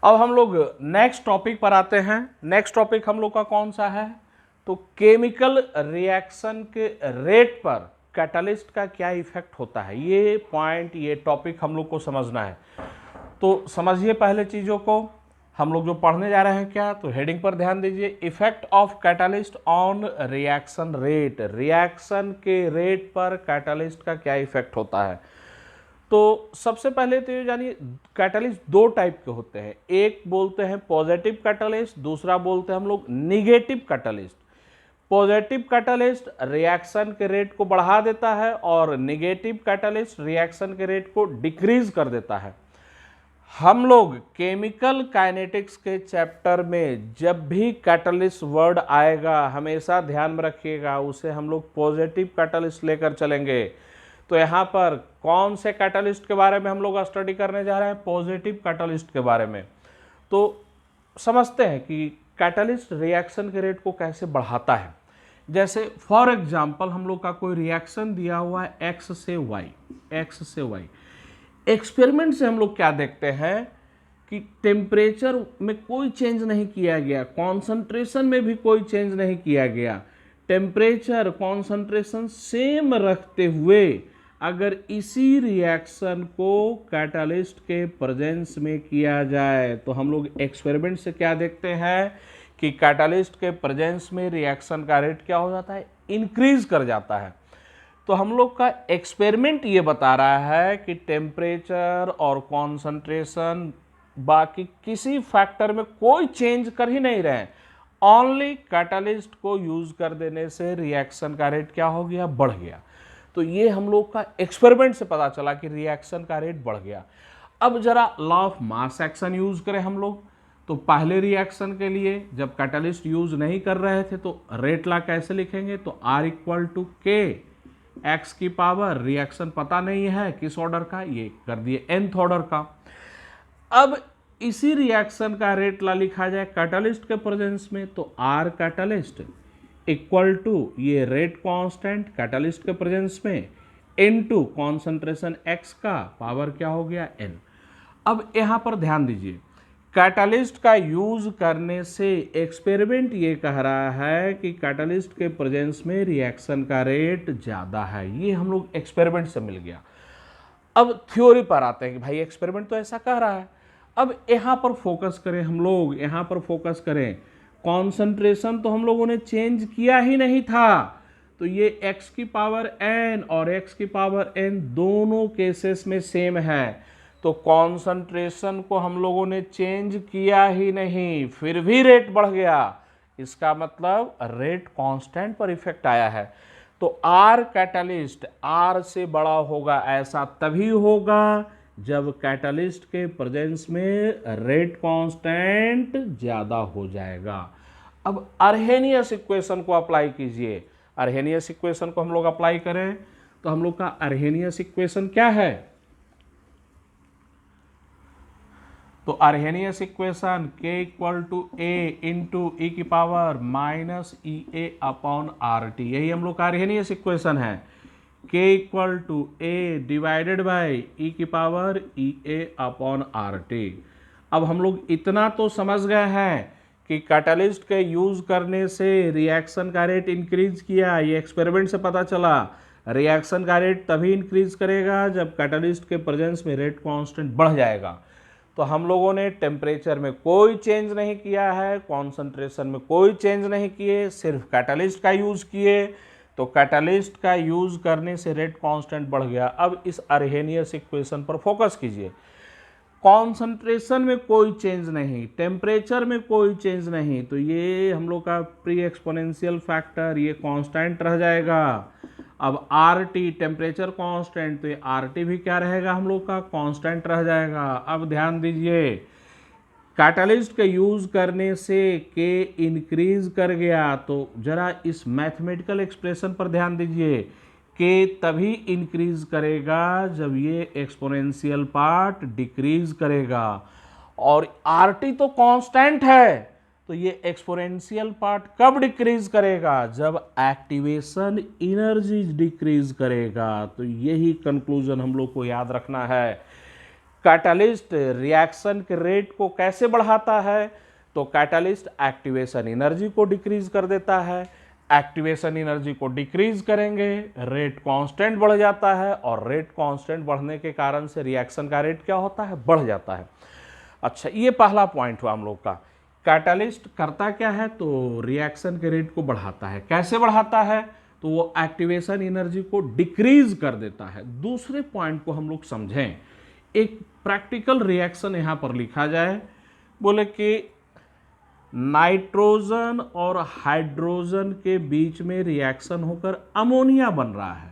अब हम लोग नेक्स्ट टॉपिक पर आते हैं। नेक्स्ट टॉपिक हम लोग का कौन सा है? तो केमिकल रिएक्शन के रेट पर कैटलिस्ट का क्या इफेक्ट होता है, ये पॉइंट, ये टॉपिक हम लोग को समझना है। तो समझिए पहले चीज़ों को। हम लोग जो पढ़ने जा रहे हैं क्या, तो हेडिंग पर ध्यान दीजिए, effect of catalyst on reaction rate. Reaction के रेट पर कैटलिस्ट का क्या इफेक्ट होता है। तो सबसे पहले तो ये जानिए, कैटलिस्ट दो टाइप के होते हैं। एक बोलते हैं पॉजिटिव कैटलिस्ट, दूसरा बोलते हैं हम लोग negative catalyst. Positive catalyst reaction के रेट को बढ़ा देता है और निगेटिव कैटलिस्ट रिएक्शन के रेट को डिक्रीज कर देता है। हम लोग केमिकल काइनेटिक्स के चैप्टर में जब भी कैटलिस्ट वर्ड आएगा हमेशा ध्यान में रखिएगा, उसे हम लोग पॉजिटिव कैटलिस्ट लेकर चलेंगे। तो यहाँ पर कौन से कैटलिस्ट के बारे में हम लोग स्टडी करने जा रहे हैं? पॉजिटिव कैटलिस्ट के बारे में। तो समझते हैं कि कैटलिस्ट रिएक्शन के रेट को कैसे बढ़ाता है। जैसे फॉर एग्जांपल हम लोग का कोई रिएक्शन दिया हुआ है एक्स से वाई। एक्सपेरिमेंट से हम लोग क्या देखते हैं कि टेम्परेचर में कोई चेंज नहीं किया गया, कॉन्सेंट्रेशन में भी कोई चेंज नहीं किया गया। टेम्परेचर कॉन्सेंट्रेशन सेम रखते हुए अगर इसी रिएक्शन को कैटलिस्ट के प्रेजेंस में किया जाए तो हम लोग एक्सपेरिमेंट से क्या देखते हैं कि कैटलिस्ट के प्रेजेंस में रिएक्शन का रेट क्या हो जाता है? इंक्रीज कर जाता है। तो हम लोग का एक्सपेरिमेंट ये बता रहा है कि टेम्परेचर और कॉन्सेंट्रेशन बाकी किसी फैक्टर में कोई चेंज कर ही नहीं रहे हैं, ओनली कैटलिस्ट को यूज कर देने से रिएक्शन का रेट क्या हो गया? बढ़ गया। तो ये हम लोग का एक्सपेरिमेंट से पता चला कि रिएक्शन का रेट बढ़ गया। अब जरा law of mass action use करें हम लोग। तो पहले रिएक्शन के लिए जब कैटलिस्ट यूज नहीं कर रहे थे तो रेट ला कैसे लिखेंगे? तो R इक्वल टू के एक्स की पावर, रिएक्शन पता नहीं है किस ऑर्डर का, ये कर दिए nth ऑर्डर का। अब इसी रिएक्शन का रेट ला लिखा जाए कैटलिस्ट के प्रेजेंस में, तो R कैटलिस्ट इक्वल टू ये रेट कांस्टेंट कैटलिस्ट के प्रेजेंस में इनटू कॉन्सेंट्रेशन x का पावर क्या हो गया? n। अब यहां पर ध्यान दीजिए, कैटलिस्ट का यूज करने से एक्सपेरिमेंट ये कह रहा है कि कैटलिस्ट के प्रेजेंस में रिएक्शन का रेट ज़्यादा है। ये हम लोग एक्सपेरिमेंट से मिल गया। अब थ्योरी पर आते हैं कि भाई एक्सपेरिमेंट तो ऐसा कह रहा है। अब यहाँ पर फोकस करें हम लोग, यहाँ पर फोकस करें। कॉन्सेंट्रेशन तो हम लोगों ने चेंज किया ही नहीं था, तो ये x की पावर n और x की पावर n दोनों केसेस में सेम है। तो कॉन्सेंट्रेशन को हम लोगों ने चेंज किया ही नहीं, फिर भी रेट बढ़ गया। इसका मतलब रेट कांस्टेंट पर इफेक्ट आया है। तो R कैटलिस्ट R से बड़ा होगा, ऐसा तभी होगा जब कैटलिस्ट के प्रेजेंस में रेट कांस्टेंट ज़्यादा हो जाएगा। अब अर्हेनियस इक्वेशन को अप्लाई कीजिए। अर्हेनियस इक्वेशन को हम लोग अप्लाई करें तो हम लोग का अर्हेनियस इक्वेशन क्या है? तो Arrhenius equation k equal to A into E की power minus E A upon R T, यही हम लोग का अर्हेनियस इक्वेशन है। k equal to A divided by E की power E A upon R T. अब हम लोग इतना तो समझ गए हैं कि कैटलिस्ट के यूज करने से रिएक्शन का रेट इंक्रीज किया, ये एक्सपेरिमेंट से पता चला। रिएक्शन का रेट तभी इंक्रीज करेगा जब कैटलिस्ट के प्रेजेंस में रेट कांस्टेंट बढ़ जाएगा। तो हम लोगों ने टेम्परेचर में कोई चेंज नहीं किया है, कॉन्सेंट्रेशन में कोई चेंज नहीं किए, सिर्फ कैटलिस्ट का यूज़ किए। तो कैटलिस्ट का यूज़ करने से रेट कांस्टेंट बढ़ गया। अब इस अर्हेनियस इक्वेशन पर फोकस कीजिए। कॉन्सेंट्रेशन में कोई चेंज नहीं, टेम्परेचर में कोई चेंज नहीं, तो ये हम लोग का प्री एक्सपोनेंशियल फैक्टर ये कांस्टेंट रह जाएगा। अब आर टी टेम्परेचर कांस्टेंट, तो ये आर टी भी क्या रहेगा? हम लोग का कांस्टेंट रह जाएगा। अब ध्यान दीजिए, कैटलिस्ट के यूज करने से के इंक्रीज कर गया, तो जरा इस मैथमेटिकल एक्सप्रेशन पर ध्यान दीजिए। के तभी इंक्रीज करेगा जब ये एक्सपोनेंशियल पार्ट डिक्रीज करेगा, और आर टी तो कांस्टेंट है, तो ये एक्सपोनेंशियल पार्ट कब डिक्रीज करेगा? जब एक्टिवेशन एनर्जी डिक्रीज करेगा। तो यही कंक्लूजन हम लोग को याद रखना है। कैटालिस्ट रिएक्शन के रेट को कैसे बढ़ाता है? तो कैटालिस्ट एक्टिवेशन एनर्जी को डिक्रीज कर देता है। एक्टिवेशन एनर्जी को डिक्रीज करेंगे, रेट कांस्टेंट बढ़ जाता है, और रेट कांस्टेंट बढ़ने के कारण से रिएक्शन का रेट क्या होता है? बढ़ जाता है। अच्छा, ये पहला पॉइंट हुआ हम लोग का। कैटालिस्ट करता क्या है? तो रिएक्शन के रेट को बढ़ाता है। कैसे बढ़ाता है? तो वो एक्टिवेशन एनर्जी को डिक्रीज कर देता है। दूसरे पॉइंट को हम लोग समझें, एक प्रैक्टिकल रिएक्शन यहां पर लिखा जाए, बोले कि नाइट्रोजन और हाइड्रोजन के बीच में रिएक्शन होकर अमोनिया बन रहा है।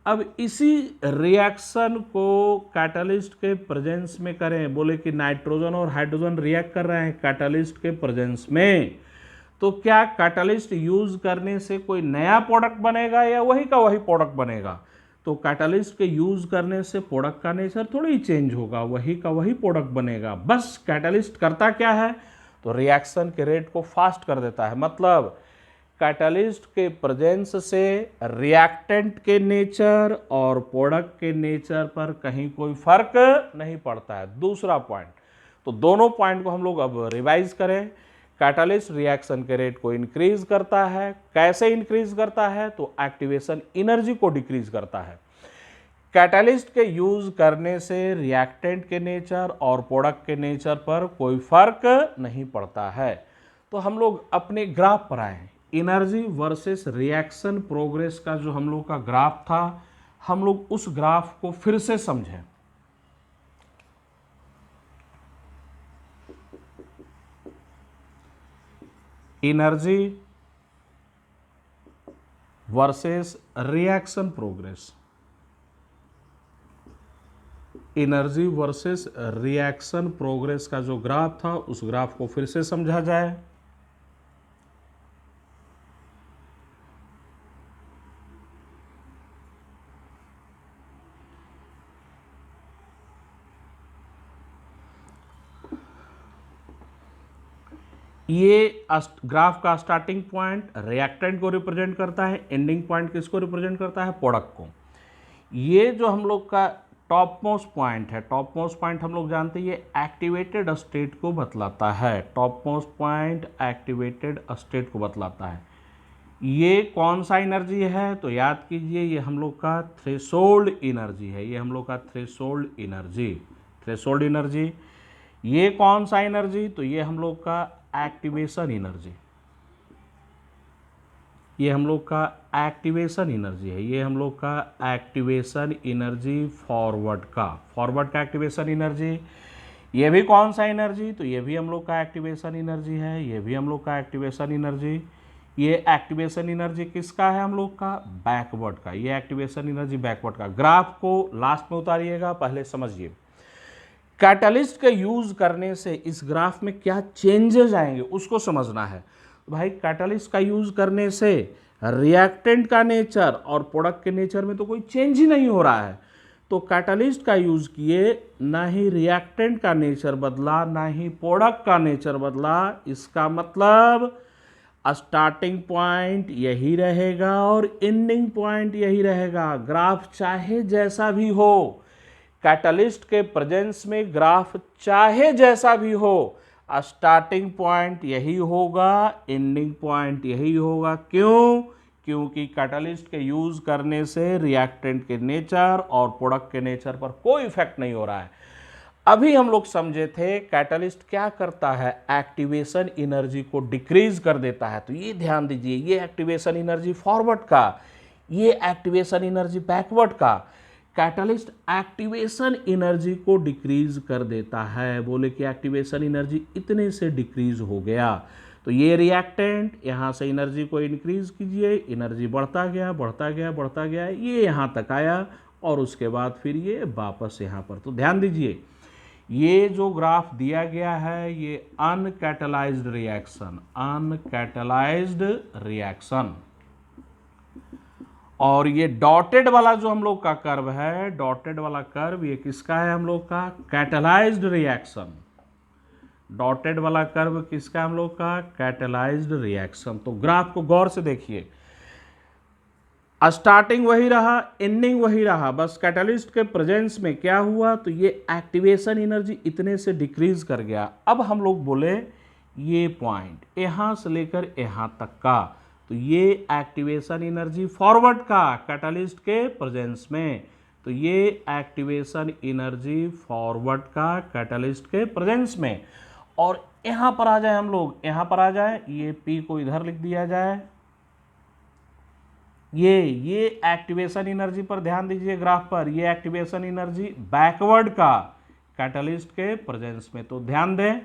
अब इसी रिएक्शन को कैटालिस्ट के प्रेजेंस में करें, बोले कि नाइट्रोजन और हाइड्रोजन रिएक्ट कर रहे हैं कैटालिस्ट के प्रेजेंस में, तो क्या कैटालिस्ट यूज करने से कोई नया प्रोडक्ट बनेगा या वही का वही प्रोडक्ट बनेगा? तो कैटालिस्ट के यूज करने से प्रोडक्ट का नेचर थोड़ी ही चेंज होगा, वही का वही प्रोडक्ट बनेगा। बस कैटालिस्ट करता क्या है? तो रिएक्शन के रेट को फास्ट कर देता है। मतलब कैटालिस्ट के प्रेजेंस से रिएक्टेंट के नेचर और प्रोडक्ट के नेचर पर कहीं कोई फर्क नहीं पड़ता है। दूसरा पॉइंट, तो दोनों पॉइंट को हम लोग अब रिवाइज करें। कैटालिस्ट रिएक्शन के रेट को इंक्रीज करता है। कैसे इंक्रीज करता है? तो एक्टिवेशन एनर्जी को डिक्रीज करता है। कैटालिस्ट के यूज करने से रिएक्टेंट के नेचर और प्रोडक्ट के नेचर पर कोई फर्क नहीं पड़ता है। तो हम लोग अपने ग्राफ पर आए, एनर्जी वर्सेस रिएक्शन प्रोग्रेस का जो हम लोग का ग्राफ था, हम लोग उस ग्राफ को फिर से समझें। Energy versus reaction progress, energy versus reaction progress का जो ग्राफ था, उस ग्राफ को फिर से समझा जाए। ये ग्राफ का स्टार्टिंग पॉइंट रिएक्टेंट को रिप्रेजेंट करता है, एंडिंग पॉइंट किसको रिप्रेजेंट करता है? प्रोडक्ट को। ये जो हम लोग का टॉप मोस्ट पॉइंट है, टॉप मोस्ट पॉइंट हम लोग जानते हैं ये एक्टिवेटेड स्टेट को बतलाता है। Top most point activated state को बतलाता है। ये कौन सा एनर्जी है? तो याद कीजिए, ये हम लोग का थ्रेशोल्ड एनर्जी है। ये हम लोग का थ्रेशोल्ड एनर्जी, थ्रेशोल्ड एनर्जी। ये कौन सा एनर्जी? तो ये हम लोग का एक्टिवेशन एनर्जी, ये हम लोग का एक्टिवेशन एनर्जी है। ये हम लोग का एक्टिवेशन एनर्जी फॉरवर्ड का एक्टिवेशन एनर्जी। ये भी कौन सा एनर्जी? तो ये भी हम लोग का एक्टिवेशन एनर्जी है। ये भी हम लोग का एक्टिवेशन एनर्जी। ये एक्टिवेशन एनर्जी किसका है? हम लोग का बैकवर्ड का। ये एक्टिवेशन एनर्जी बैकवर्ड का। ग्राफ को लास्ट में उतारिएगा, पहले समझिए कैटालिस्ट के यूज करने से इस ग्राफ में क्या चेंजेस आएंगे उसको समझना है। भाई कैटालिस्ट का यूज करने से रिएक्टेंट का नेचर और प्रोडक्ट के नेचर में तो कोई चेंज ही नहीं हो रहा है। तो कैटालिस्ट का यूज किए, ना ही रिएक्टेंट का नेचर बदला, ना ही प्रोडक्ट का नेचर बदला। इसका मतलब स्टार्टिंग पॉइंट यही रहेगा और एंडिंग पॉइंट यही रहेगा। ग्राफ चाहे जैसा भी हो, कैटालिस्ट के प्रेजेंस में ग्राफ चाहे जैसा भी हो, स्टार्टिंग पॉइंट यही होगा, एंडिंग पॉइंट यही होगा। क्यों? क्योंकि कैटालिस्ट के यूज करने से रिएक्टेंट के नेचर और प्रोडक्ट के नेचर पर कोई इफेक्ट नहीं हो रहा है। अभी हम लोग समझे थे कैटालिस्ट क्या करता है, एक्टिवेशन एनर्जी को डिक्रीज कर देता है। तो ये ध्यान दीजिए, ये एक्टिवेशन एनर्जी फॉरवर्ड का, ये एक्टिवेशन एनर्जी बैकवर्ड का। कैटालिस्ट एक्टिवेशन एनर्जी को डिक्रीज कर देता है। बोले कि एक्टिवेशन एनर्जी इतने से डिक्रीज हो गया, तो ये रिएक्टेंट यहाँ से एनर्जी को इंक्रीज कीजिए, एनर्जी बढ़ता गया बढ़ता गया बढ़ता गया, ये यहाँ तक आया और उसके बाद फिर ये वापस यहाँ पर। तो ध्यान दीजिए, ये जो ग्राफ दिया गया है ये अनकैटलाइज्ड रिएक्शन, अनकैटलाइज्ड रिएक्शन, और ये डॉटेड वाला जो हम लोग का कर्व है, डॉटेड वाला कर्व ये किसका है? हम लोग का कैटलाइज्ड रिएक्शन। डॉटेड वाला कर्व किसका? हम लोग का कैटलाइज्ड रिएक्शन। तो ग्राफ को गौर से देखिए, स्टार्टिंग वही रहा, एंडिंग वही रहा, बस कैटलिस्ट के प्रेजेंस में क्या हुआ, तो ये एक्टिवेशन एनर्जी इतने से डिक्रीज कर गया। अब हम लोग बोले ये पॉइंट यहाँ से लेकर यहाँ तक का, तो ये एक्टिवेशन एनर्जी फॉरवर्ड का कैटलिस्ट के प्रेजेंस में, तो ये एक्टिवेशन एनर्जी फॉरवर्ड का कैटलिस्ट के प्रेजेंस में। और यहाँ पर आ जाए हम लोग, यहाँ पर आ जाए, ये P को इधर लिख दिया जाए, ये एक्टिवेशन एनर्जी पर ध्यान दीजिए ग्राफ पर, ये एक्टिवेशन एनर्जी बैकवर्ड का कैटलिस्ट के प्रेजेंस में। तो ध्यान दें,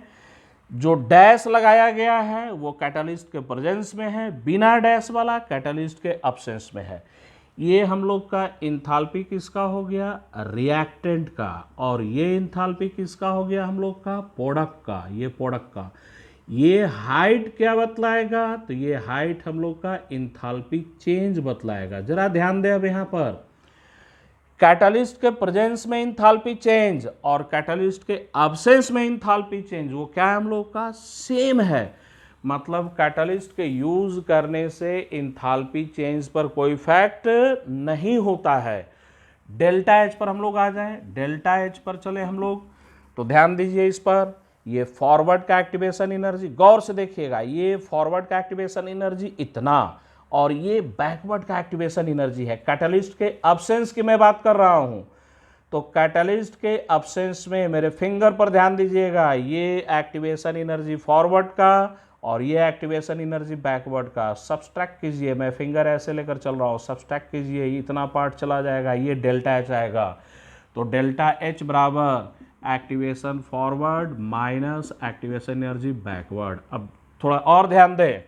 जो डैश लगाया गया है वो कैटलिस्ट के प्रेजेंस में है, बिना डैश वाला कैटलिस्ट के एब्सेंस में है। ये हम लोग का इंथाल्पी किसका हो गया, रिएक्टेंट का, और ये इंथाल्पी किसका हो गया हम लोग का, प्रोडक्ट का, ये प्रोडक्ट का। ये हाइट क्या बतलाएगा, तो ये हाइट हम लोग का इंथाल्पी चेंज बतलाएगा। जरा ध्यान दें अब यहाँ पर, कैटलिस्ट के प्रेजेंस में इंथाल्पी चेंज और कैटलिस्ट के एब्सेंस में इंथाल्पी चेंज, वो क्या है हम लोग का, सेम है। मतलब कैटलिस्ट के यूज करने से इंथाल्पी चेंज पर कोई इफेक्ट नहीं होता है। डेल्टा एच पर हम लोग आ जाएं, डेल्टा एच पर चले हम लोग, तो ध्यान दीजिए इस पर, ये फॉरवर्ड का एक्टिवेशन एनर्जी, गौर से देखिएगा, ये फॉरवर्ड का एक्टिवेशन एनर्जी इतना, और ये बैकवर्ड का एक्टिवेशन एनर्जी है। कैटलिस्ट के एब्सेंस की मैं बात कर रहा हूं, तो कैटलिस्ट के एब्सेंस में मेरे फिंगर पर ध्यान दीजिएगा, ये एक्टिवेशन एनर्जी फॉरवर्ड का और ये एक्टिवेशन एनर्जी बैकवर्ड का। सब्सट्रैक्ट कीजिए, मैं फिंगर ऐसे लेकर चल रहा हूँ, सब्सट्रैक्ट कीजिए, इतना पार्ट चला जाएगा, ये डेल्टा एच आएगा। तो डेल्टा एच बराबर activation forward minus activation energy backward. अब थोड़ा और ध्यान दें,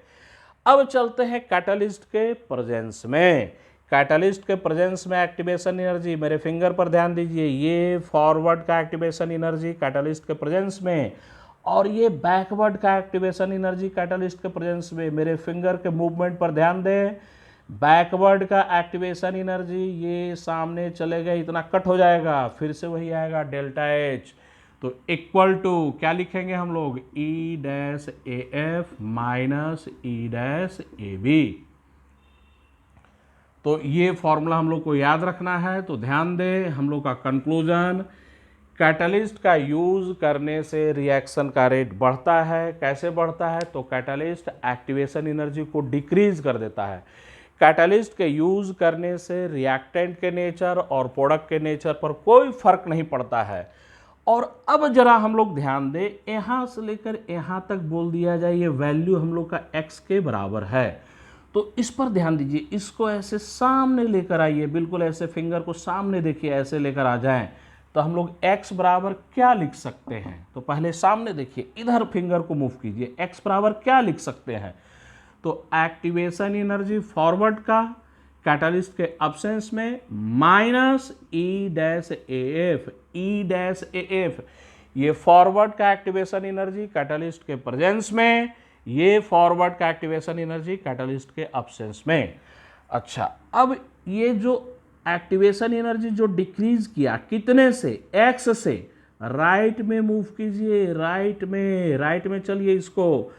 अब चलते हैं कैटलिस्ट के प्रेजेंस में। कैटलिस्ट के प्रेजेंस में एक्टिवेशन एनर्जी, मेरे फिंगर पर ध्यान दीजिए, ये फॉरवर्ड का एक्टिवेशन एनर्जी कैटलिस्ट के प्रेजेंस में, और ये बैकवर्ड का एक्टिवेशन एनर्जी कैटलिस्ट के प्रेजेंस में। मेरे फिंगर के मूवमेंट पर ध्यान दें, बैकवर्ड का एक्टिवेशन एनर्जी ये सामने चले गए, इतना कट हो जाएगा, फिर से वही आएगा डेल्टा एच। तो इक्वल टू क्या लिखेंगे हम लोग, E dash A F minus E dash A B. तो ये फॉर्मूला हम लोग को याद रखना है। तो ध्यान दें, हम लोग का कंक्लूजन, कैटलिस्ट का यूज करने से रिएक्शन का रेट बढ़ता है। कैसे बढ़ता है, तो कैटलिस्ट एक्टिवेशन एनर्जी को डिक्रीज कर देता है। कैटलिस्ट के यूज करने से रिएक्टेंट के नेचर और प्रोडक्ट के नेचर पर कोई फर्क नहीं पड़ता है। और अब जरा हम लोग ध्यान दें, यहाँ से लेकर यहाँ तक बोल दिया जाए ये वैल्यू हम लोग का x के बराबर है, तो इस पर ध्यान दीजिए, इसको ऐसे सामने लेकर आइए, बिल्कुल ऐसे फिंगर को सामने देखिए, ऐसे लेकर आ जाएं, तो हम लोग x बराबर क्या लिख सकते हैं। तो पहले सामने देखिए, इधर फिंगर को मूव कीजिए, x बराबर क्या लिख सकते हैं, तो एक्टिवेशन एनर्जी फॉरवर्ड का कैटलिस्ट के एब्सेंस में minus E dash A F, E dash A F, ये फॉरवर्ड का एक्टिवेशन एनर्जी कैटलिस्ट के प्रेजेंस में, ये फॉरवर्ड का एक्टिवेशन एनर्जी कैटलिस्ट के एब्सेंस में। अच्छा, अब ये जो एक्टिवेशन एनर्जी जो डिक्रीज किया कितने से, एक्स से, राइट में मूव कीजिए, राइट में चलिए इसको।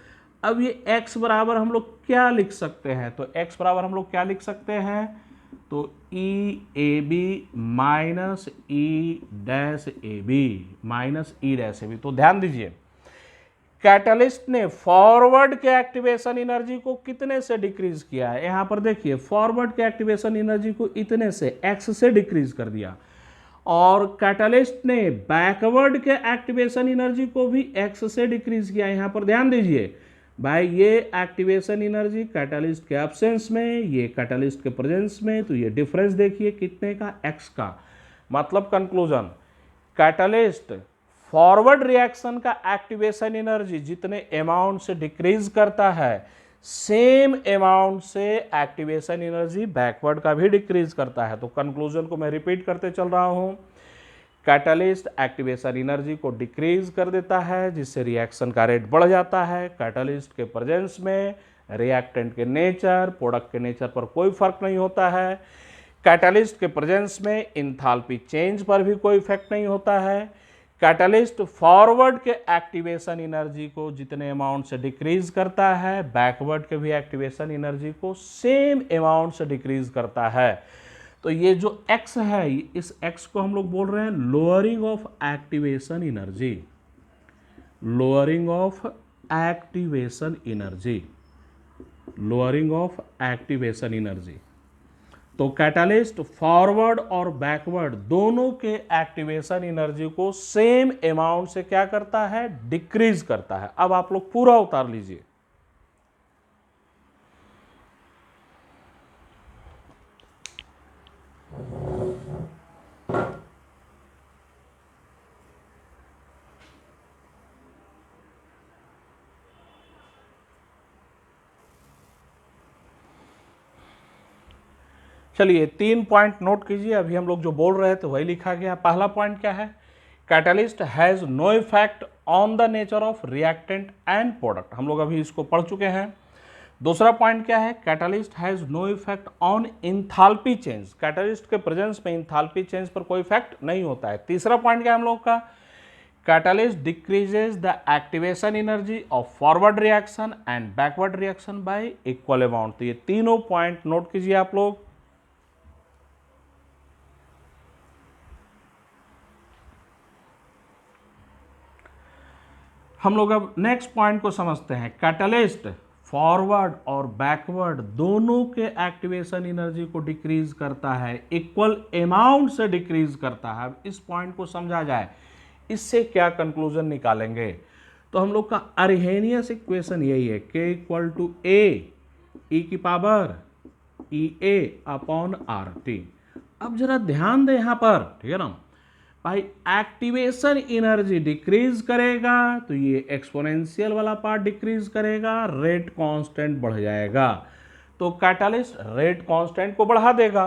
अब ये x बराबर हम लोग क्या लिख सकते हैं, तो x बराबर हम लोग क्या लिख सकते हैं, तो E A B minus E dash A B, minus E dash A B. तो ध्यान दीजिए, कैटलिस्ट ने फॉरवर्ड के एक्टिवेशन एनर्जी को कितने से डिक्रीज किया है, यहां पर देखिए, फॉरवर्ड के एक्टिवेशन एनर्जी को इतने से, x से डिक्रीज कर दिया, और कैटलिस्ट ने बैकवर्ड के एक्टिवेशन एनर्जी को भी x से डिक्रीज किया। यहां पर ध्यान दीजिए भाई, ये एक्टिवेशन एनर्जी कैटलिस्ट के एब्सेंस में, ये कैटलिस्ट के प्रेजेंस में, तो ये डिफरेंस देखिए कितने का, x का। मतलब कंक्लूजन, कैटलिस्ट फॉरवर्ड रिएक्शन का एक्टिवेशन एनर्जी जितने अमाउंट से डिक्रीज करता है, सेम अमाउंट से एक्टिवेशन एनर्जी बैकवर्ड का भी डिक्रीज करता है। तो कंक्लूजन को मैं रिपीट करते चल रहा हूं, कैटलिस्ट एक्टिवेशन एनर्जी को डिक्रीज कर देता है, जिससे रिएक्शन का रेट बढ़ जाता है। कैटलिस्ट के प्रेजेंस में रिएक्टेंट के नेचर, प्रोडक्ट के नेचर पर कोई फर्क नहीं होता है। कैटलिस्ट के प्रेजेंस में इंथाल्पी चेंज पर भी कोई इफेक्ट नहीं होता है। कैटलिस्ट फॉरवर्ड के एक्टिवेशन एनर्जी को जितने अमाउंट से डिक्रीज करता है, बैकवर्ड के भी एक्टिवेशन एनर्जी को सेम अमाउंट से डिक्रीज करता है। तो ये जो x है, इस x को हम लोग बोल रहे हैं lowering of activation energy, lowering of activation energy, lowering of activation energy. तो कैटलिस्ट फॉरवर्ड और बैकवर्ड दोनों के एक्टिवेशन एनर्जी को सेम अमाउंट से क्या करता है, डिक्रीज करता है। अब आप लोग पूरा उतार लीजिए। चलिए 3 पॉइंट नोट कीजिए। अभी हम लोग जो बोल रहे थे वही लिखा गया। पहला पॉइंट क्या है, catalyst has no effect on the nature of reactant and product, हम लोग अभी इसको पढ़ चुके हैं। दूसरा पॉइंट क्या है, catalyst has no effect on enthalpy change, catalyst के प्रेजेंस में इंथाल्पी चेंज पर कोई इफेक्ट नहीं होता है। तीसरा पॉइंट क्या है हम लोग का, catalyst decreases the activation energy of forward reaction and backward reaction y equal amount. तो ये तीनों पॉइंट नोट कीजिए आप लोग। हम लोग अब नेक्स्ट पॉइंट को समझते हैं। कैटलिस्ट फॉरवर्ड और बैकवर्ड दोनों के एक्टिवेशन एनर्जी को डिक्रीज करता है, इक्वल अमाउंट से डिक्रीज करता है। अब इस पॉइंट को समझा जाए, इससे क्या कंक्लूजन निकालेंगे। तो हम लोग का अर्हेनियस इक्वेशन यही है, k इक्वल टू ए ई की power E A upon R T. अब जरा ध्यान दें यहाँ पर, ठीक है ना भाई, एक्टिवेशन एनर्जी डिक्रीज करेगा तो ये एक्सपोनेंशियल वाला पार्ट डिक्रीज करेगा, रेट कांस्टेंट बढ़ जाएगा। तो कैटलिस्ट रेट कांस्टेंट को बढ़ा देगा।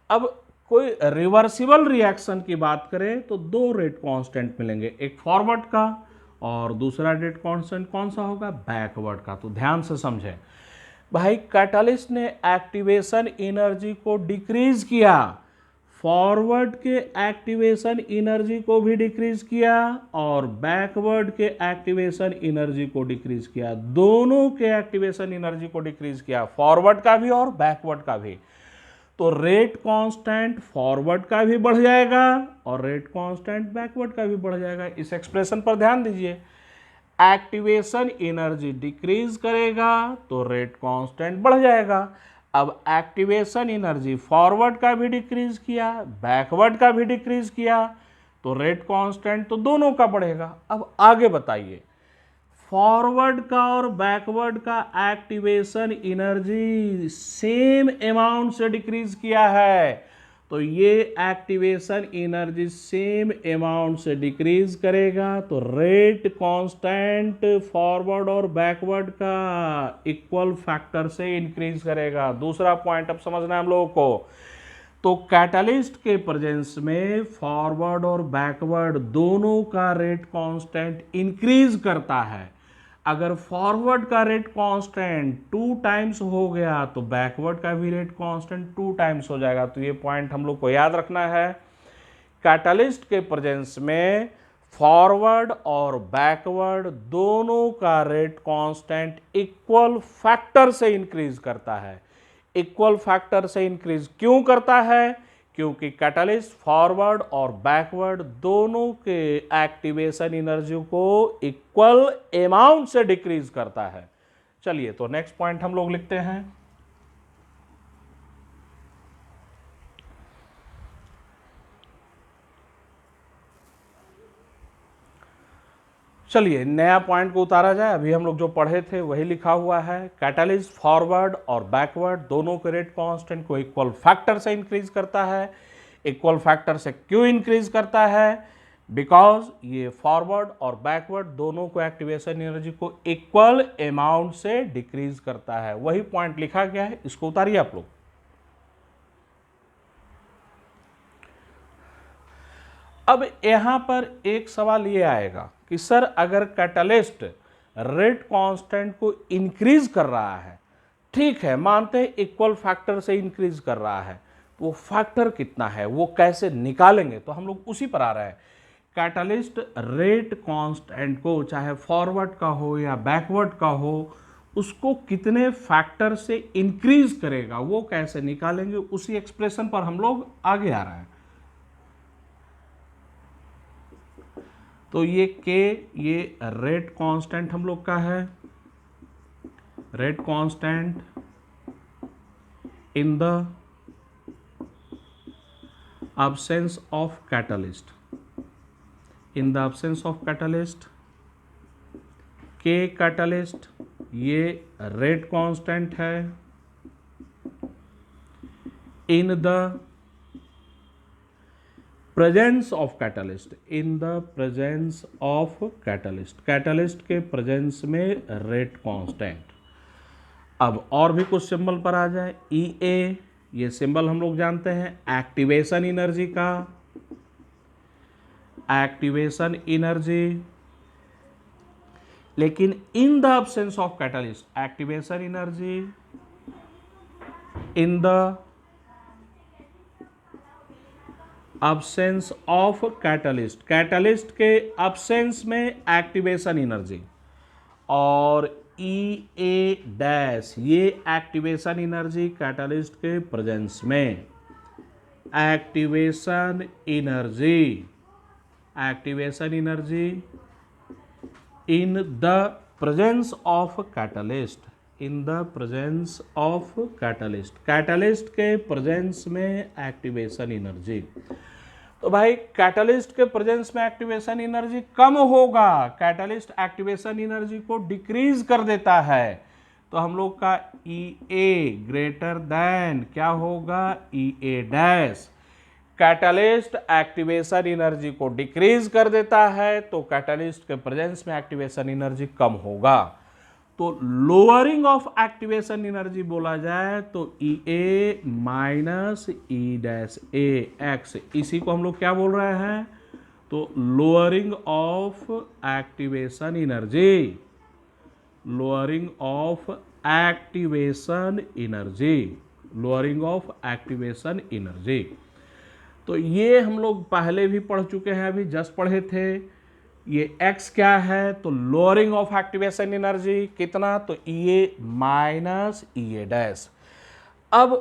अब कोई रिवर्सिबल रिएक्शन की बात करें तो दो रेट कांस्टेंट मिलेंगे, एक फॉरवर्ड का और दूसरा रेट कांस्टेंट कौन सा होगा, बैकवर्ड का। तो ध्यान से समझें भाई, कैटलिस्ट ने एक्टिवेशन एनर्जी को डिक्रीज किया, फॉरवर्ड के एक्टिवेशन एनर्जी को भी डिक्रीज किया और बैकवर्ड के एक्टिवेशन एनर्जी को डिक्रीज किया। दोनों के एक्टिवेशन एनर्जी को डिक्रीज किया, फॉरवर्ड का भी और बैकवर्ड का भी। तो रेट कांस्टेंट फॉरवर्ड का भी बढ़ जाएगा और रेट कांस्टेंट बैकवर्ड का भी बढ़ जाएगा। इस एक्सप्रेशन पर ध्यान दीजिए, एक्टिवेशन एनर्जी डिक्रीज करेगा तो रेट कांस्टेंट बढ़ जाएगा। अब एक्टिवेशन एनर्जी फॉरवर्ड का भी डिक्रीज किया, बैकवर्ड का भी डिक्रीज किया, तो रेट कांस्टेंट तो दोनों का बढ़ेगा। अब आगे बताइए, फॉरवर्ड का और बैकवर्ड का एक्टिवेशन एनर्जी सेम अमाउंट से डिक्रीज किया है, तो ये एक्टिवेशन एनर्जी सेम अमाउंट से डिक्रीज करेगा, तो रेट कांस्टेंट फॉरवर्ड और बैकवर्ड का इक्वल फैक्टर से इंक्रीज करेगा। दूसरा पॉइंट अब समझना है हम लोगों को। तो कैटलिस्ट के प्रेजेंस में फॉरवर्ड और बैकवर्ड दोनों का रेट कांस्टेंट इंक्रीज करता है। अगर फॉरवर्ड का रेट कांस्टेंट 2 टाइम्स हो गया तो बैकवर्ड का भी रेट कांस्टेंट 2 टाइम्स हो जाएगा। तो ये पॉइंट हम लोग को याद रखना है। कैटलिस्ट के प्रेजेंस में फॉरवर्ड और बैकवर्ड दोनों का रेट कांस्टेंट इक्वल फैक्टर से इंक्रीज करता है। इक्वल फैक्टर से इंक्रीज क्यों करता है? क्योंकि कैटलिस्ट फॉरवर्ड और बैकवर्ड दोनों के एक्टिवेशन एनर्जी को इक्वल अमाउंट से डिक्रीज करता है। चलिए तो नेक्स्ट पॉइंट हम लोग लिखते हैं। चलिए नया पॉइंट को उतारा जाए। अभी हम लोग जो पढ़े थे वही लिखा हुआ है। कैटलिस्ट फॉरवर्ड और बैकवर्ड दोनों के रेट कांस्टेंट को इक्वल फैक्टर से इंक्रीज करता है। इक्वल फैक्टर से क्यों इंक्रीज करता है? बिकॉज ये फॉरवर्ड और बैकवर्ड दोनों को एक्टिवेशन एनर्जी को इक्वल अमाउंट से डिक्रीज करता है। वही पॉइंट लिखा गया है, इसको उतारिए आप लोग। अब यहां पर एक सवाल ये आएगा कि सर अगर कैटलिस्ट रेट कांस्टेंट को इंक्रीज कर रहा है, ठीक है मानते हैं इक्वल फैक्टर से इंक्रीज कर रहा है, तो वो फैक्टर कितना है, वो कैसे निकालेंगे? तो हम लोग उसी पर आ रहे हैं। कैटलिस्ट रेट कांस्टेंट को, चाहे फॉरवर्ड का हो या बैकवर्ड का हो, उसको कितने फैक्टर से इंक्रीज करेगा वो कैसे निकालेंगे, उसी एक्सप्रेशन पर हम लोग आगे आ रहे हैं। तो ये के, ये रेट कांस्टेंट हम लोग का है, rate constant in the absence of catalyst, in the absence of catalyst, K catalyst ये रेट कांस्टेंट है, in the presence of catalyst, in the presence of catalyst, catalyst के प्रेजेंस में रेट कांस्टेंट। अब और भी कुछ सिंबल पर आ जाए, ई ए, ये सिंबल हम लोग जानते हैं एक्टिवेशन एनर्जी का, एक्टिवेशन एनर्जी, लेकिन in the absence of catalyst, activation energy in the absence of catalyst, catalyst के अब्सेंस में एक्टिवेशन एनर्जी, और ई ए डैश ये एक्टिवेशन एनर्जी कैटलिस्ट के प्रेजेंस में, activation energy, activation energy in the presence of catalyst, in the presence of catalyst, catalyst के presence में activation energy. तो भाई कैटलिस्ट के प्रेजेंस में एक्टिवेशन एनर्जी कम होगा, कैटलिस्ट एक्टिवेशन एनर्जी को डिक्रीज कर देता है, तो हम लोग का ई ए ग्रेटर देन क्या होगा, ई ए डैश। कैटलिस्ट एक्टिवेशन एनर्जी को डिक्रीज कर देता है तो कैटलिस्ट के प्रेजेंस में एक्टिवेशन एनर्जी कम होगा। तो लोअरिंग ऑफ एक्टिवेशन एनर्जी बोला जाए तो ई ए माइनस ई डैश ए एक्स, इसी को हम लोग क्या बोल रहे हैं, तो lowering of activation energy, lowering of activation energy, lowering of activation energy. तो ये हम लोग पहले भी पढ़ चुके हैं, अभी जस्ट पढ़े थे। ये x क्या है, तो लोअरिंग ऑफ एक्टिवेशन एनर्जी कितना, तो ई ए माइनस ई ए डैश। अब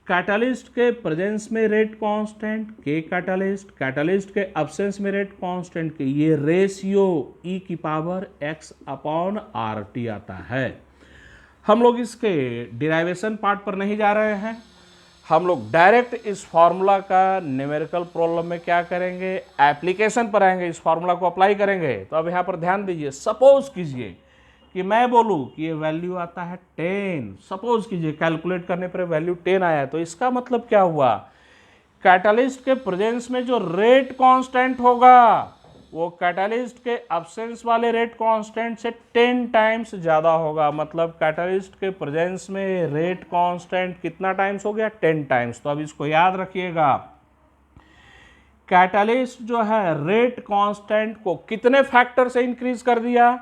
कैटलिस्ट के प्रेजेंस में रेट कांस्टेंट के कैटलिस्ट, कैटलिस्ट के एब्सेंस में रेट कांस्टेंट के, ये रेशियो e की power x upon R T आता है। हम लोग इसके डिराइवेशन पार्ट पर नहीं जा रहे हैं, हम लोग डायरेक्ट इस फार्मूला का न्यूमेरिकल प्रॉब्लम में क्या करेंगे, एप्लीकेशन पर आएंगे, इस फार्मूला को अप्लाई करेंगे। तो अब यहाँ पर ध्यान दीजिए, सपोज कीजिए कि मैं बोलूँ कि ये वैल्यू आता है 10, सपोज कीजिए कैलकुलेट करने पर वैल्यू 10 आया, तो इसका मतलब क्या हुआ, कैटलिस्ट के प्रेजेंस में जो रेट कांस्टेंट होगा वो कैटलिस्ट के एब्सेंस वाले रेट कांस्टेंट से 10 टाइम्स ज़्यादा होगा। मतलब कैटलिस्ट के प्रेजेंस में रेट कांस्टेंट कितना टाइम्स हो गया, 10 टाइम्स। तो अब इसको याद रखिएगा, कैटलिस्ट जो है रेट कांस्टेंट को कितने फैक्टर से इंक्रीज कर दिया,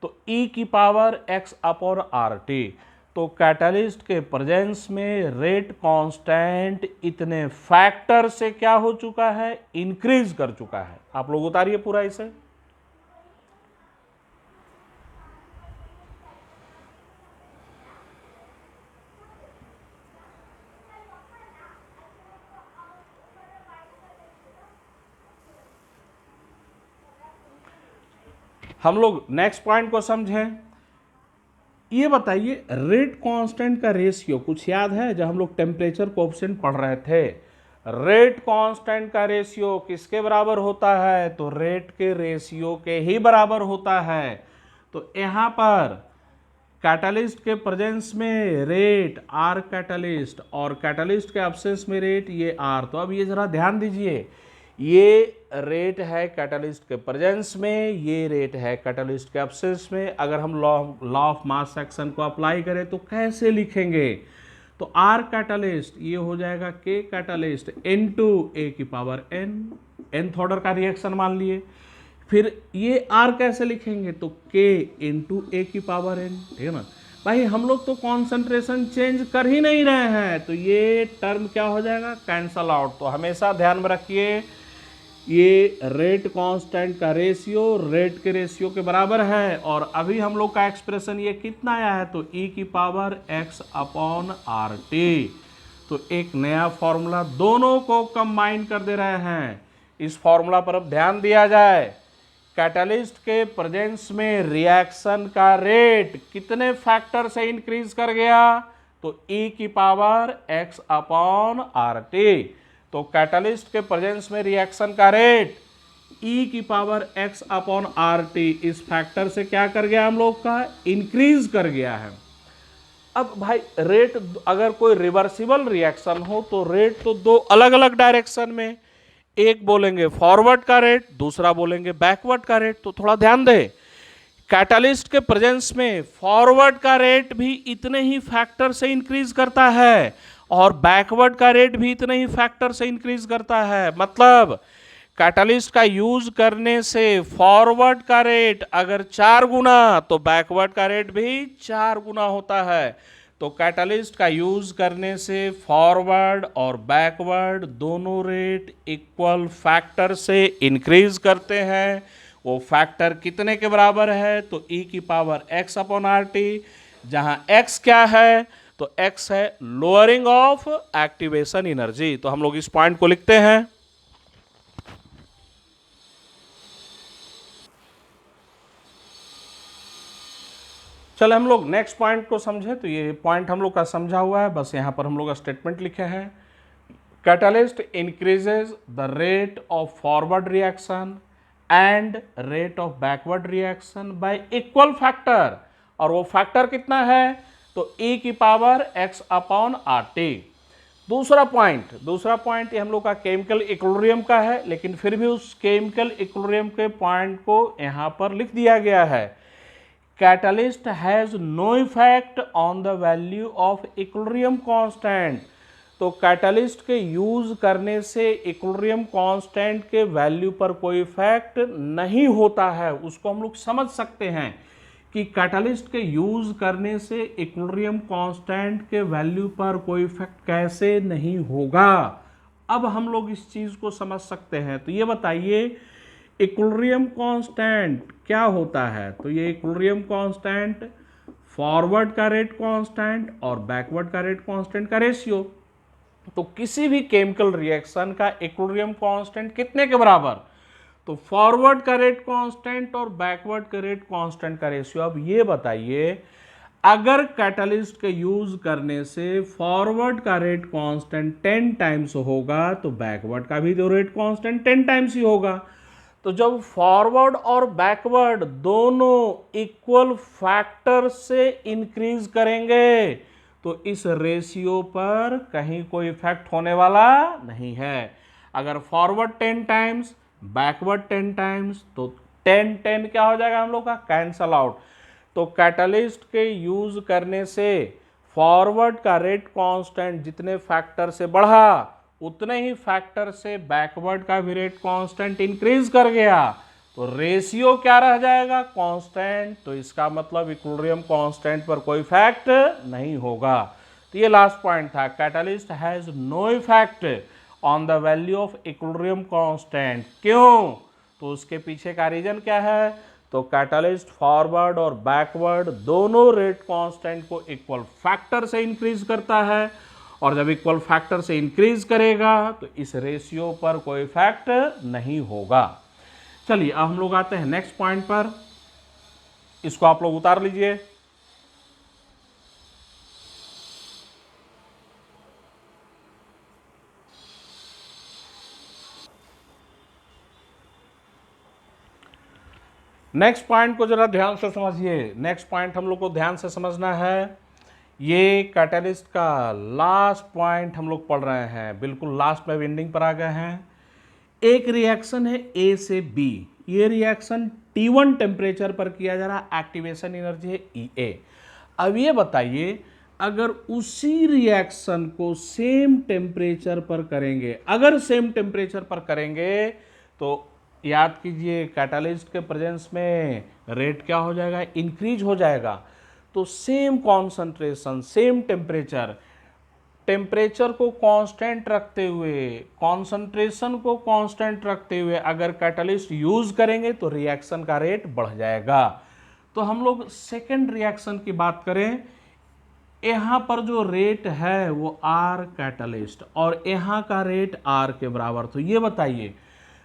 तो e की power x upon R T. तो कैटलिस्ट के प्रेजेंस में रेट कांस्टेंट इतने फैक्टर से क्या हो चुका है, इंक्रीज कर चुका है। आप लोग उतारिए पूरा इसे। हम लोग नेक्स्ट पॉइंट को समझें। ये बताइए रेट कांस्टेंट का रेशियो कुछ याद है, जब हम लोग टेम्परेचर कोएफिशिएंट पढ़ रहे थे, रेट कांस्टेंट का रेशियो किसके बराबर होता है, तो रेट के रेशियो के ही बराबर होता है। तो यहाँ पर कैटलिस्ट के प्रेजेंस में रेट आर कैटलिस्ट और कैटलिस्ट के एब्सेंस में रेट ये आर। तो अब ये जरा ध्यान दीजिए, ये रेट है कैटलिस्ट के प्रेजेंस में, ये रेट है कैटलिस्ट के एब्सेंस में। अगर हम लॉ ऑफ मास सेक्शन को अप्लाई करें तो कैसे लिखेंगे, तो आर कैटलिस्ट ये हो जाएगा के कैटलिस्ट इनटू ए की पावर एन, nth ऑर्डर का रिएक्शन मान लिए। फिर ये आर कैसे लिखेंगे, तो के इंटू ए की पावर एन, ठीक है ना भाई। हम लोग तो कॉन्सेंट्रेशन चेंज कर ही नहीं रहे हैं, तो ये टर्म क्या हो जाएगा, कैंसल आउट। तो हमेशा ध्यान में रखिए, ये रेट कांस्टेंट का रेशियो रेट के रेशियो के बराबर है। और अभी हम लोग का एक्सप्रेशन ये कितना आया है, तो e की power x upon R T. तो एक नया फॉर्मूला दोनों को कंबाइन कर दे रहे हैं। इस फॉर्मूला पर अब ध्यान दिया जाए। कैटलिस्ट के प्रेजेंस में रिएक्शन का रेट कितने फैक्टर से इंक्रीज कर गया, तो e की power x upon R T. तो कैटलिस्ट के प्रेजेंस में रिएक्शन का रेट e की power x upon R T इस फैक्टर से क्या कर गया, हम लोग का इंक्रीज कर गया है। अब भाई रेट, अगर कोई रिवर्सिबल रिएक्शन हो तो रेट तो दो अलग अलग डायरेक्शन में, एक बोलेंगे फॉरवर्ड का रेट, दूसरा बोलेंगे बैकवर्ड का रेट। तो थोड़ा ध्यान दें, कैटलिस्ट के प्रेजेंस में फॉरवर्ड का रेट भी इतने ही फैक्टर से इंक्रीज करता है और बैकवर्ड का रेट भी इतने ही फैक्टर से इंक्रीज करता है। मतलब कैटलिस्ट का यूज करने से फॉरवर्ड का रेट अगर 4 गुना तो बैकवर्ड का रेट भी 4 गुना होता है। तो कैटलिस्ट का यूज करने से फॉरवर्ड और बैकवर्ड दोनों रेट इक्वल फैक्टर से इंक्रीज करते हैं। वो फैक्टर कितने के बराबर है, तो e की power x upon R T, जहां x क्या है, तो x है लोअरिंग ऑफ एक्टिवेशन एनर्जी। तो हम लोग इस पॉइंट को लिखते हैं। चलो हम लोग नेक्स्ट पॉइंट को समझे। तो ये पॉइंट हम लोग का समझा हुआ है, बस यहाँ पर हम लोग स्टेटमेंट लिखे हैं। Catalyst increases the rate of forward reaction and rate of backward reaction y equal factor. और वो फैक्टर कितना है, तो e की power x upon R T. दूसरा पॉइंट ये हम लोग का केमिकल इक्विलिब्रियम का है, लेकिन फिर भी उस केमिकल इक्विलिब्रियम के पॉइंट को यहाँ पर लिख दिया गया है। Catalyst has no effect on the value of equilibrium constant. तो कैटलिस्ट के यूज करने से इक्विलिब्रियम कांस्टेंट के वैल्यू पर कोई इफेक्ट नहीं होता है। उसको हम लोग समझ सकते हैं कि कैटलिस्ट के यूज करने से इक्विलिब्रियम कांस्टेंट के वैल्यू पर कोई इफेक्ट कैसे नहीं होगा। अब हम लोग इस चीज को समझ सकते हैं। तो ये बताइए इक्विलिब्रियम कांस्टेंट क्या होता है। तो ये इक्विलिब्रियम कांस्टेंट फॉरवर्ड का रेट कांस्टेंट और बैकवर्ड का रेट कांस्टेंट का रेशियो। तो किसी भी केमिकल रिएक्शन का इक्विलिब्रियम कांस्टेंट कितने के बराबर, तो फॉरवर्ड का रेट कांस्टेंट और बैकवर्ड का रेट कांस्टेंट का रेशियो। अब ये बताइए अगर कैटलिस्ट के यूज करने से फॉरवर्ड का रेट कांस्टेंट 10 टाइम्स होगा तो बैकवर्ड का भी तो रेट कांस्टेंट 10 टाइम्स ही होगा। तो जब फॉरवर्ड और बैकवर्ड दोनों इक्वल फैक्टर से इंक्रीज करेंगे तो इस रेशियो पर कहीं कोई इफेक्ट होने वाला नहीं है। अगर फॉरवर्ड 10 टाइम्स बैकवर्ड 10 टाइम्स तो 10 10 क्या हो जाएगा, हम लोग का कैंसल आउट। तो कैटलिस्ट के यूज करने से फॉरवर्ड का रेट कांस्टेंट जितने फैक्टर से बढ़ा उतने ही फैक्टर से बैकवर्ड का भी रेट कांस्टेंट इंक्रीज कर गया। तो रेशियो क्या रह जाएगा, कांस्टेंट। तो इसका मतलब इक्विलिब्रियम कांस्टेंट पर कोई इफेक्ट नहीं होगा। तो ये लास्ट पॉइंट था, catalyst has no effect on the value of equilibrium constant. क्यों, तो उसके पीछे का रीजन क्या है, तो कैटलिस्ट फॉरवर्ड और बैकवर्ड दोनों रेट कांस्टेंट को इक्वल फैक्टर से इंक्रीज करता है और जब इक्वल फैक्टर से इंक्रीज करेगा तो इस रेशियो पर कोई इफेक्ट नहीं होगा। चलिए अब हम लोग आते हैं नेक्स्ट पॉइंट पर। इसको आप लोग उतार लीजिए। नेक्स्ट पॉइंट को जरा ध्यान से समझिए। नेक्स्ट पॉइंट हम लोग को ध्यान से समझना है। ये कैटलिस्ट का लास्ट पॉइंट हम लोग पढ़ रहे हैं, बिल्कुल लास्ट में एंडिंग पर आ गए हैं। एक रिएक्शन है ए से बी, ये रिएक्शन T1 टेम्परेचर पर किया जा रहा, एक्टिवेशन एनर्जी है EA। अब ये बताइए अगर उसी रिएक्शन को सेम टेम्परेचर पर करेंगे, अगर सेम टेम्परेचर पर करेंगे तो याद कीजिए कैटलिस्ट के प्रेजेंस में रेट क्या हो जाएगा, इंक्रीज हो जाएगा। तो same concentration same temperature temperature को कांस्टेंट रखते हुए, कॉन्सेंट्रेशन को कांस्टेंट रखते हुए अगर कैटलिस्ट यूज करेंगे तो रिएक्शन का रेट बढ़ जाएगा। तो हम लोग सेकेंड रिएक्शन की बात करें, यहाँ पर जो रेट है वो आर कैटलिस्ट और यहाँ का रेट आर के बराबर। तो ये बताइए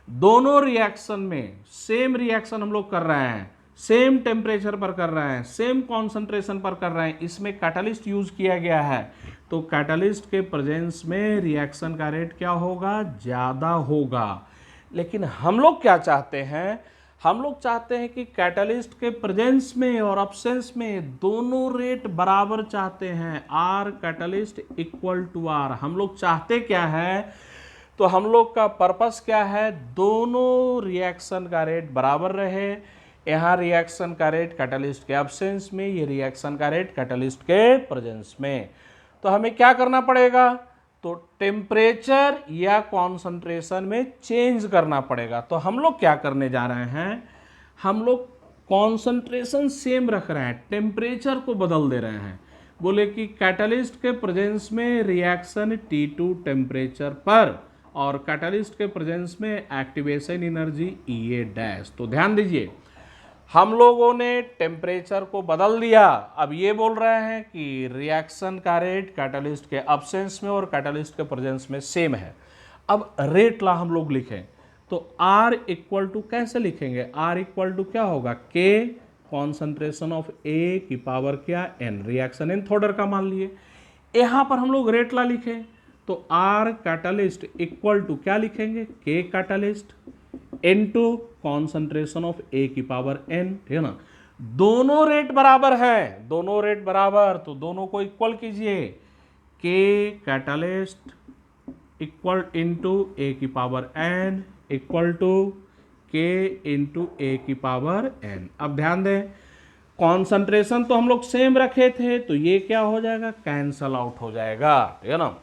दोनों रिएक्शन में सेम रिएक्शन हम लोग कर रहे हैं, सेम टेम्परेचर पर कर रहे हैं, सेम कॉन्सेंट्रेशन पर कर रहे हैं, इसमें कैटलिस्ट यूज किया गया है, तो कैटलिस्ट के प्रेजेंस में रिएक्शन का रेट क्या होगा, ज़्यादा होगा। लेकिन हम लोग क्या चाहते हैं, हम लोग चाहते हैं कि कैटलिस्ट के प्रेजेंस में और अब्सेंस में दोनों रेट बराबर चाहते हैं, R catalyst equal to R. हम लोग चाहते क्या है, तो हम लोग का पर्पस क्या है, दोनों रिएक्शन का रेट बराबर रहे। यहाँ रिएक्शन का रेट कैटलिस्ट के एब्सेंस में, ये रिएक्शन का रेट कैटलिस्ट के प्रेजेंस में। तो हमें क्या करना पड़ेगा, तो टेम्परेचर या कॉन्सेंट्रेशन में चेंज करना पड़ेगा। तो हम लोग क्या करने जा रहे हैं, हम लोग कॉन्सेंट्रेशन सेम रख रहे हैं, टेम्परेचर को बदल दे रहे हैं। बोले कि कैटलिस्ट के प्रेजेंस में रिएक्शन T2 टेम्परेचर पर और कैटलिस्ट के प्रेजेंस में एक्टिवेशन एनर्जी EA'। तो ध्यान दीजिए हम लोगों ने टेम्परेचर को बदल दिया, अब ये बोल रहे हैं कि रिएक्शन का रेट कैटलिस्ट के एब्सेंस में और कैटलिस्ट के प्रेजेंस में सेम है। अब रेट ला हम लोग लिखें तो R इक्वल टू कैसे लिखेंगे, R इक्वल टू क्या होगा, K कॉन्सेंट्रेशन ऑफ A की पावर क्या N, रिएक्शन nth ऑर्डर का मान लिए। यहाँ पर हम लोग रेट ला लिखें तो R कैटलिस्ट इक्वल टू क्या लिखेंगे, K catalyst into concentration of A की पावर N, ठीक है ना। दोनों रेट बराबर है, दोनों रेट बराबर, तो दोनों को इक्वल कीजिए, K catalyst equal into A की power N equal to K into A की पावर N। अब ध्यान दें कॉन्सेंट्रेशन तो हम लोग सेम रखे थे, तो ये क्या हो जाएगा, कैंसल आउट हो जाएगा, ठीक है ना।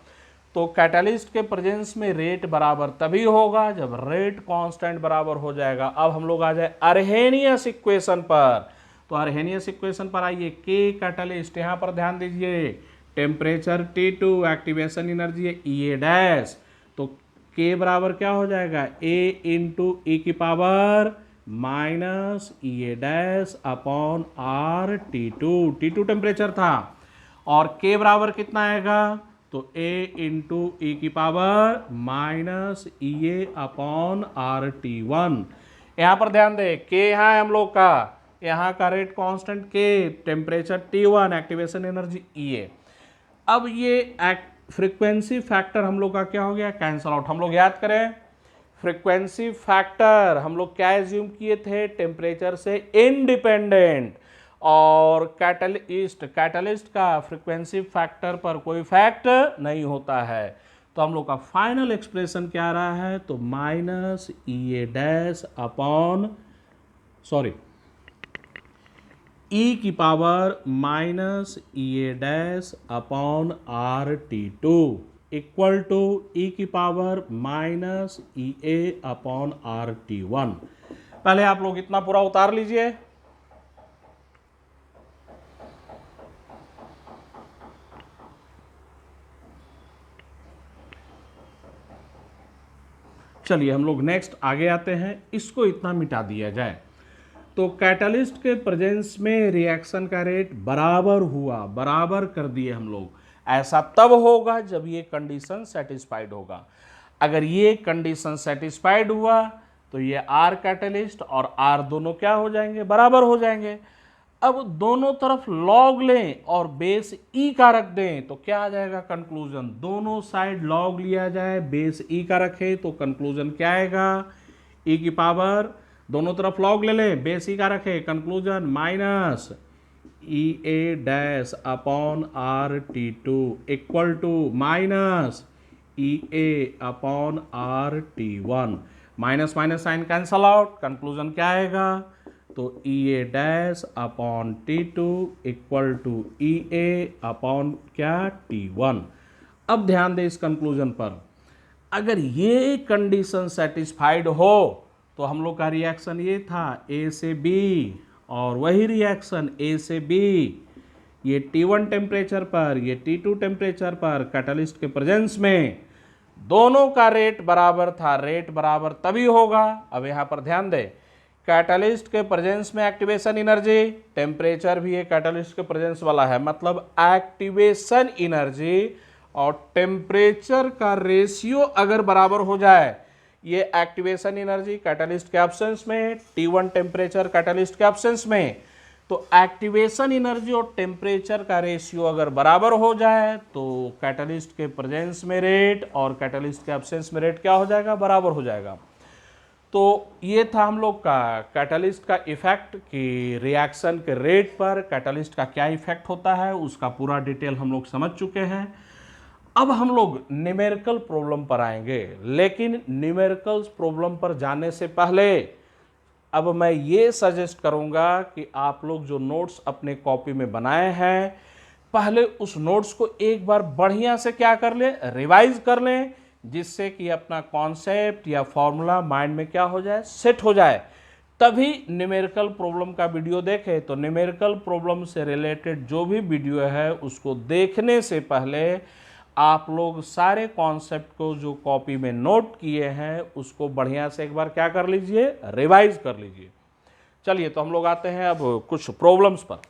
तो कैटलिस्ट के प्रेजेंस में रेट बराबर तभी होगा जब रेट कांस्टेंट बराबर हो जाएगा। अब हम लोग आ जाए अर्हेनियस इक्वेशन पर, तो अर्हेनियस इक्वेशन पर आइए, K कैटलिस्ट, यहाँ पर ध्यान दीजिए टेम्परेचर T2, एक्टिवेशन एनर्जी है EA', तो K बराबर क्या हो जाएगा, A इंटू E की power minus EA' upon R T2 temperature था, और K बराबर कितना आएगा, तो A इंटू E की power minus EA upon RT1। यहाँ पर ध्यान दें K यहाँ है हम लोग का, यहाँ का rate constant K, temperature T1, activation energy EA। अब ये फ्रीक्वेंसी फैक्टर हम लोग का क्या हो गया, कैंसल आउट। हम लोग याद करें फ्रीक्वेंसी फैक्टर हम लोग क्या एज्यूम किए थे, टेम्परेचर से इंडिपेंडेंट, और कैटलिस्ट का फ्रीक्वेंसी फैक्टर पर कोई फैक्ट नहीं होता है। तो हम लोग का फाइनल एक्सप्रेशन क्या आ रहा है, तो माइनस EA' अपॉन E की power minus EA' upon RT2 equal to E की power minus EA upon RT1। पहले आप लोग इतना पूरा उतार लीजिए, चलिए हम लोग नेक्स्ट आगे आते हैं, इसको इतना मिटा दिया जाए। तो कैटलिस्ट के प्रेजेंस में रिएक्शन का रेट बराबर हुआ, बराबर कर दिए हम लोग। ऐसा तब होगा जब ये कंडीशन सेटिस्फाइड होगा। अगर ये कंडीशन सेटिस्फाइड हुआ तो ये R कैटलिस्ट और R दोनों क्या हो जाएंगे, बराबर हो जाएंगे। अब दोनों तरफ लॉग लें और बेस E का रख दें तो क्या आ जाएगा कंक्लूजन, दोनों साइड लॉग लिया जाए, बेस E का रखें तो कंक्लूजन क्या आएगा, E की पावर, दोनों तरफ लॉग ले लें, बेस E का रखें, conclusion minus EA' upon RT2 equal to minus EA upon RT1। Minus minus sign cancel out, conclusion क्या आएगा, तो EA' upon T2 equal to EA upon क्या T1। अब ध्यान दें इस कंक्लूजन पर, अगर ये कंडीशन सेटिस्फाइड हो तो हम लोग का रिएक्शन ये था A से B, और वही रिएक्शन A से B ये T1 टेम्परेचर पर, ये T2 टेम्परेचर पर कैटलिस्ट के प्रेजेंस में दोनों का रेट बराबर था। रेट बराबर तभी होगा, अब यहाँ पर ध्यान दें, कैटलिस्ट के प्रेजेंस में एक्टिवेशन एनर्जी, टेम्परेचर भी ये कैटलिस्ट के प्रेजेंस वाला है, मतलब एक्टिवेशन एनर्जी और टेम्परेचर का रेशियो अगर बराबर हो जाए, ये एक्टिवेशन एनर्जी कैटलिस्ट के एब्सेंस में, T1 टेम्परेचर कैटलिस्ट के एब्सेंस में, तो एक्टिवेशन एनर्जी और टेम्परेचर का रेशियो अगर बराबर हो जाए तो कैटलिस्ट के प्रेजेंस में रेट और कैटलिस्ट के एब्सेंस में रेट क्या हो जाएगा, बराबर हो जाएगा। तो ये था हम लोग का कैटलिस्ट का इफेक्ट कि रिएक्शन के रेट पर कैटलिस्ट का क्या इफेक्ट होता है, उसका पूरा डिटेल हम लोग समझ चुके हैं। अब हम लोग न्यूमेरिकल प्रॉब्लम पर आएंगे, लेकिन न्यूमेरिकल प्रॉब्लम पर जाने से पहले अब मैं ये सजेस्ट करूंगा कि आप लोग जो नोट्स अपने कॉपी में बनाए हैं, पहले उस नोट्स को एक बार बढ़िया से क्या कर लें, रिवाइज कर लें, जिससे कि अपना कॉन्सेप्ट या फॉर्मूला माइंड में क्या हो जाए, सेट हो जाए। तभी न्यूमेरिकल प्रॉब्लम का वीडियो देखें। तो न्यूमेरिकल प्रॉब्लम से रिलेटेड जो भी वीडियो है उसको देखने से पहले आप लोग सारे कॉन्सेप्ट को जो कॉपी में नोट किए हैं उसको बढ़िया से एक बार क्या कर लीजिए, रिवाइज कर लीजिए। चलिए तो हम लोग आते हैं अब कुछ प्रॉब्लम्स पर।